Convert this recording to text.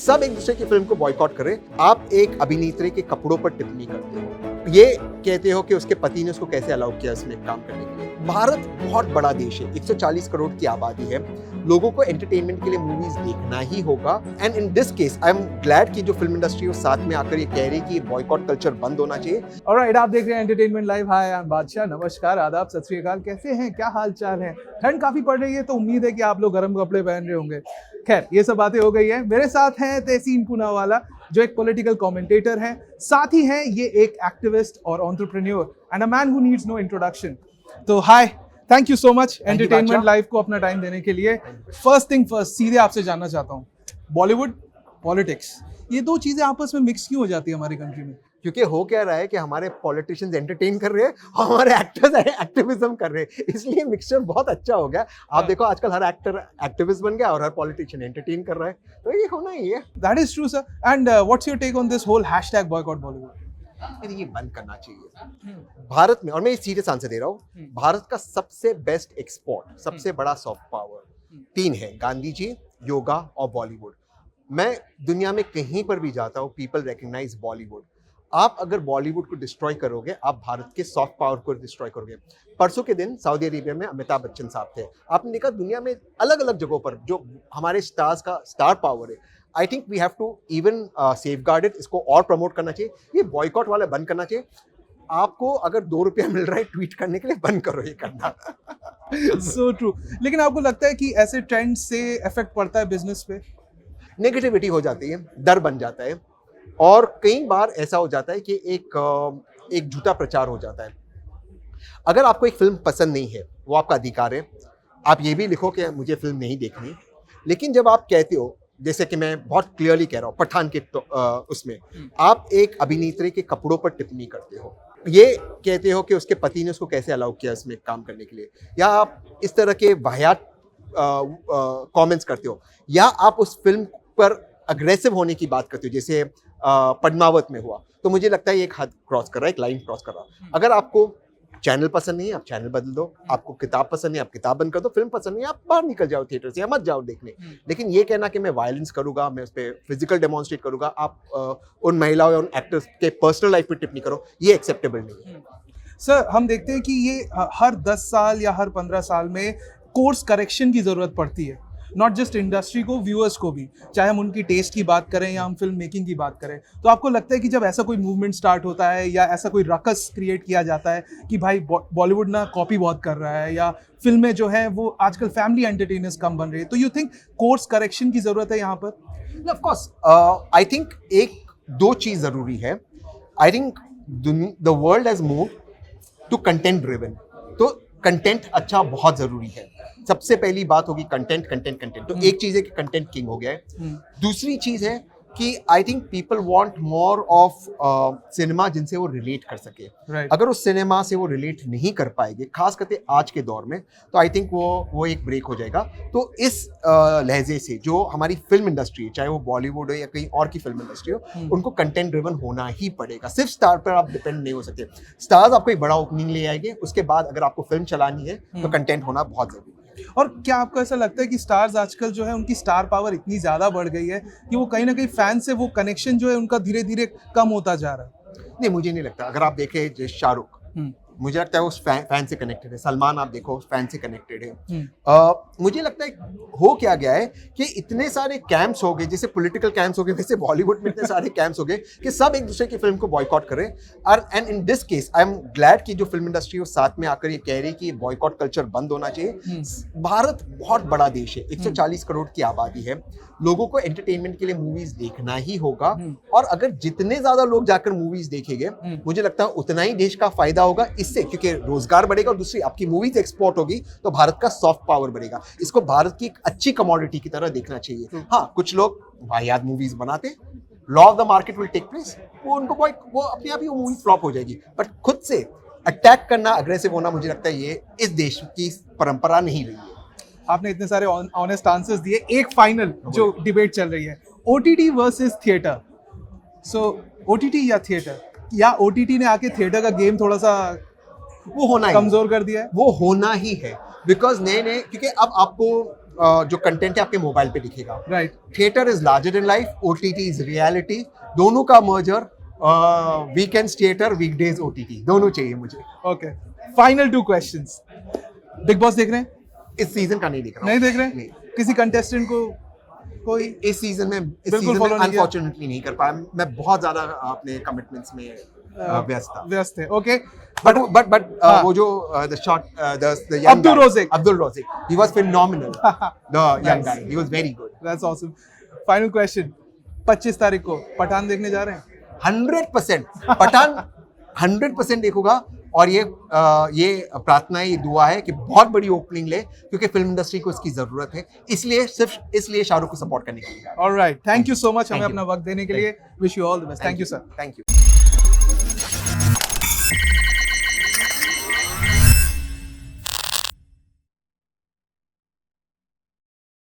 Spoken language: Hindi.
सब एक दूसरे की फिल्म को बॉयकॉट कर रहे हैं। आप एक अभिनेत्री के कपड़ों पर टिप्पणी करते हो, ये कहते हो कि उसके पति ने उसको कैसे अलाउ किया उसमें काम करने के लिए। भारत बहुत बड़ा देश है, 140 करोड़ की आबादी है, लोगों को एंटरटेनमेंट के लिए मूवीज देखना ही होगा। And in this case I am glad कि जो फिल्म इंडस्ट्री है साथ में आकर ये कह रही है कि बॉयकॉट कल्चर बंद होना चाहिए। ऑलराइट, आप देख रहे हैं entertainment live. Hi, I am बादशाह। नमस्कार, आदाब, सत श्री अकाल। कैसे हैं, क्या हाल चाल है? ठंड काफी पड़ रही है तो उम्मीद है कि आप लोग गर्म कपड़े पहन रहे होंगे। खैर, ये सब बातें हो गई है। मेरे साथ हैं तहसीन पूनावाला, जो एक पॉलिटिकल कमेंटेटर हैं, साथ ही हैं ये एक एक्टिविस्ट और entrepreneur and a man who needs no introduction. तो hi, thank you so much entertainment live को अपना टाइम देने के लिए। फर्स्ट थिंग फर्स्ट, सीधे आपसे जानना चाहता हूँ, बॉलीवुड, पॉलिटिक्स, ये दो चीजें आपस में मिक्स क्यों हो जाती है हमारी कंट्री में? क्योंकि हो क्या रहा है कि हमारे पॉलिटिशियंस एंटरटेन कर रहे हैं, हमारे एक्टर्स एक्टिविज्म कर रहे हैं, इसलिए मिक्सचर बहुत अच्छा हो गया। आप देखो आजकल हर एक्टर एक्टिविस्ट बन गया और हर पॉलिटिशियन एंटरटेन कर रहा है, तो ये होना ही है। That is true sir. And what's your take on this whole hashtag boycott Bollywood? ये बंद करना चाहिए भारत में। और मैं सीरियस आंसर दे रहा हूँ, भारत का सबसे बेस्ट एक्सपोर्ट, सबसे बड़ा सॉफ्ट पावर तीन है, गांधी जी, योगा और बॉलीवुड। मैं दुनिया में कहीं पर भी जाता हूँ, पीपल रिकग्नाइज बॉलीवुड। आप अगर बॉलीवुड को डिस्ट्रॉय करोगे, आप भारत के सॉफ्ट पावर को डिस्ट्रॉय करोगे। परसों के दिन सऊदी अरेबिया में अमिताभ बच्चन साहब थे। आपने देखा दुनिया में अलग अलग जगहों पर जो हमारे स्टार्स का स्टार पावर है, I think we have to even safeguard it. इसको और प्रमोट करना चाहिए, ये बॉयकॉट वाला बंद करना चाहिए। आपको अगर 2 रुपया मिल रहा है ट्वीट करने के लिए, बंद करो ये करना। So true. लेकिन आपको लगता है कि ऐसे ट्रेंड से इफेक्ट पड़ता है बिजनेस पे? नेगेटिविटी हो जाती है, डर बन जाता है, और कई बार ऐसा हो जाता है कि एक झूठा प्रचार हो जाता है। अगर आपको एक फिल्म पसंद नहीं है, वो आपका अधिकार है, आप ये भी लिखो कि मुझे फिल्म नहीं देखनी। लेकिन जब आप कहते हो, जैसे कि मैं बहुत क्लियरली कह रहा हूँ, पठान के उसमें आप एक अभिनेत्री के कपड़ों पर टिप्पणी करते हो, ये कहते हो कि उसके पति ने उसको कैसे अलाउ किया इसमें काम करने के लिए, या आप इस तरह के वाहियात कमेंट्स करते हो, या आप उस फिल्म पर अग्रेसिव होने की बात करते हो, जैसे पद्मावत में हुआ, तो मुझे लगता है ये एक हद क्रॉस कर रहा है, एक लाइन क्रॉस कर रहा है। अगर आपको चैनल पसंद नहीं है, आप चैनल बदल दो। आपको किताब पसंद नहीं है, आप किताब बंद कर दो। फिल्म पसंद नहीं है, आप बाहर निकल जाओ थिएटर से, या मत जाओ देखने। लेकिन ये कहना कि मैं वायलेंस करूंगा, मैं उस पर फिजिकल डेमोन्स्ट्रेट करूंगा, आप उन महिलाओं या उन एक्टर्स के पर्सनल लाइफ पे टिप्पणी करो, ये एक्सेप्टेबल नहीं है। सर, हम देखते हैं कि ये हर 10 साल या हर 15 साल में कोर्स करेक्शन की जरूरत पड़ती है, नॉट जस्ट इंडस्ट्री को, व्यूअर्स को भी, चाहे हम उनकी टेस्ट की बात करें या हम फिल्म मेकिंग की बात करें। तो आपको लगता है कि जब ऐसा कोई मूवमेंट स्टार्ट होता है या ऐसा कोई रकस क्रिएट किया जाता है कि भाई बॉलीवुड ना कॉपी बहुत कर रहा है, या फिल्में जो है वो आजकल फैमिली एंटरटेनर्स कम बन रही है, तो यू थिंक कोर्स करेक्शन की जरूरत है यहाँ पर? ऑफ कोर्स, आई थिंक एक दो चीज जरूरी है। I think the world has moved to content driven, तो कंटेंट अच्छा बहुत जरूरी है। सबसे पहली बात होगी कंटेंट, कंटेंट, कंटेंट। तो एक चीज है कि कंटेंट किंग हो गया है। दूसरी चीज है कि I think people want more of cinema जिनसे वो रिलेट कर सके। अगर उस सिनेमा से वो रिलेट नहीं कर पाएंगे, खास करके आज के दौर में, तो आई थिंक वो एक ब्रेक हो जाएगा। तो इस लहजे से जो हमारी फिल्म इंडस्ट्री है, चाहे वो बॉलीवुड हो या कहीं और की फिल्म इंडस्ट्री हो, उनको कंटेंट ड्रिवन होना ही पड़ेगा। सिर्फ स्टार पर आप डिपेंड नहीं हो सकते। स्टार्स आपको एक बड़ा ओपनिंग ले आएंगे, उसके बाद अगर आपको फिल्म चलानी है तो कंटेंट होना बहुत जरूरी है। और क्या आपको ऐसा लगता है कि स्टार्स आजकल जो है उनकी स्टार पावर इतनी ज्यादा बढ़ गई है कि वो कहीं ना कहीं फैन से वो कनेक्शन जो है उनका धीरे धीरे कम होता जा रहा है? नहीं, मुझे नहीं लगता। अगर आप देखें जैसे शाहरुख, मुझे लगता है वो फैन से कनेक्टेड है। सलमान आप देखो, फैन से कनेक्टेड है। मुझे लगता है हो क्या गया है कि इतने सारे कैंप्स हो गए, जैसे पॉलिटिकल कैंप्स हो गए, वैसे बॉलीवुड में इतने सारे कैंप्स हो गए कि सब एक दूसरे की फिल्म को बॉयकॉट कर रहे हैं। और and in this case I am glad कि जो फिल्म इंडस्ट्री है साथ में आकर ये कह रही है कि बॉयकॉट कल्चर बंद होना चाहिए। भारत बहुत बड़ा देश है, 140 करोड़ की आबादी है, लोगों को एंटरटेनमेंट के लिए मूवीज देखना ही होगा। और अगर जितने ज्यादा लोग जाकर मूवीज देखेंगे, मुझे लगता है उतना ही देश का फायदा होगा इससे, क्योंकि रोजगार बढ़ेगा और दूसरी आपकी मूवीज एक्सपोर्ट होगी तो भारत का सॉफ्ट पावर बढ़ेगा। इसको भारत की एक अच्छी कमोडिटी की तरह देखना चाहिए। हाँ, कुछ लोग वाहियात मूवीज बनाते, law of the market will take place, वो अपने आप ही वो मूवी फ्लॉप हो जाएगी। बट खुद से अटैक करना, अग्रेसिव होना, मुझे लगता है ये इस देश की परंपरा नहीं रही है। आपने इतने सारे ऑनेस्ट आंसर्स दिए। एक फाइनल जो डिबेट चल रही है, ओटीटी वर्सेस थिएटर। सो ओटीटी या थिएटर, या ओटीटी ने आके थिएटर का गेम थोड़ा सा वो होना कमजोर कर दिया है? वो होना ही है, बिकॉज नए नए, क्योंकि अब आपको जो कंटेंट है आपके मोबाइल पे दिखेगा। Right. Theatre is larger in life, OTT is reality, दोनों का merger, weekends theatre, weekdays OTT, दोनों चाहिए मुझे। Okay, final 2 questions. Big boss देख रहे हैं? इस सीजन का नहीं देख रहा हूँ। नहीं देख रहे हैं? नहीं। किसी कंटेस्टेंट को कोई? इस सीजन में बिल्कुल follow नहीं किया? अनफॉर्चुनेटली नहीं कर पाया, मैं बहुत ज्यादा अपने कमिटमेंट्स में व्यस्त था। व्यस्त है, ओके। But हाँ. वो जो the shot the young Abdul guy, Rozek. Abdul Rozek, he was phenomenal. The young Nice. guy, he was very good. That's awesome. Final question, 25 तारीख को पठान देखने जा रहे हैं? 100% पठान 100% देखूंगा, और ये प्रार्थना है, ये दुआ है कि बहुत बड़ी ओपनिंग ले, क्योंकि फिल्म इंडस्ट्री को इसकी जरूरत है, इसलिए सिर्फ इसलिए शाहरुख को सपोर्ट करने के लिए। Alright, thank you so much हमें Thank you. अपना वक्त देने के लिए। Wish you all the best. Thank you sir. Thank you.